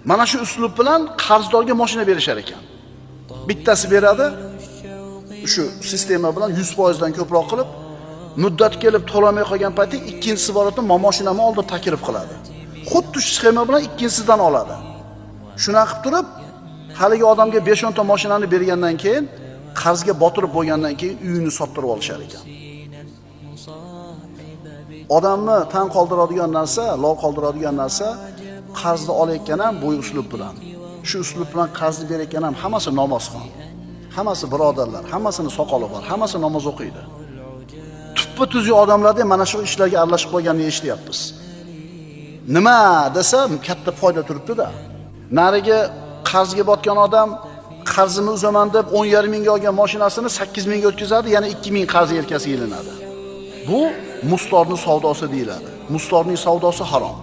Mana shu uslub bilan qarzdorga mashina berishar ekan. Bittasi beradi, shu sistema bilan 100% dan ko'proq qilib, muddat kelib to'lamay qolgan payti ikkinchisi boradi, mashinamni oldi taklif qiladi. Xuddi shu sxema bilan ikkinchisidan oladi. Shuna qilib turib, haligi odamga 5-10 ta mashinani bergandan keyin, qarzga botirib bo'lgandan keyin uyini sottirib olishar ekan. Odamni tan qoldiradigan narsa, lol qoldiradigan narsa qarzni olayotgan ham bu uslub bilan. Shu uslub bilan qarzni berayotgan ham hammasi namozxon. Hammasi birodarlar, hammasini soqoli bor, hammasi namoz o'qiydi. Tuppa-tuzuk odamlarda mana shu ishlarga aralashib qolganini eshityapmiz. Nima desa katta foyda turibdi-da. Nariga qarzga botgan odam qarzini uzaman deb 10,5 mingga olgan mashinasini 8 mingga o'tkazadi, yana 2 ming qarz yelkasiga ilinadi. Bu mustorning savdosi deyiladi. Mustorning savdosi harom.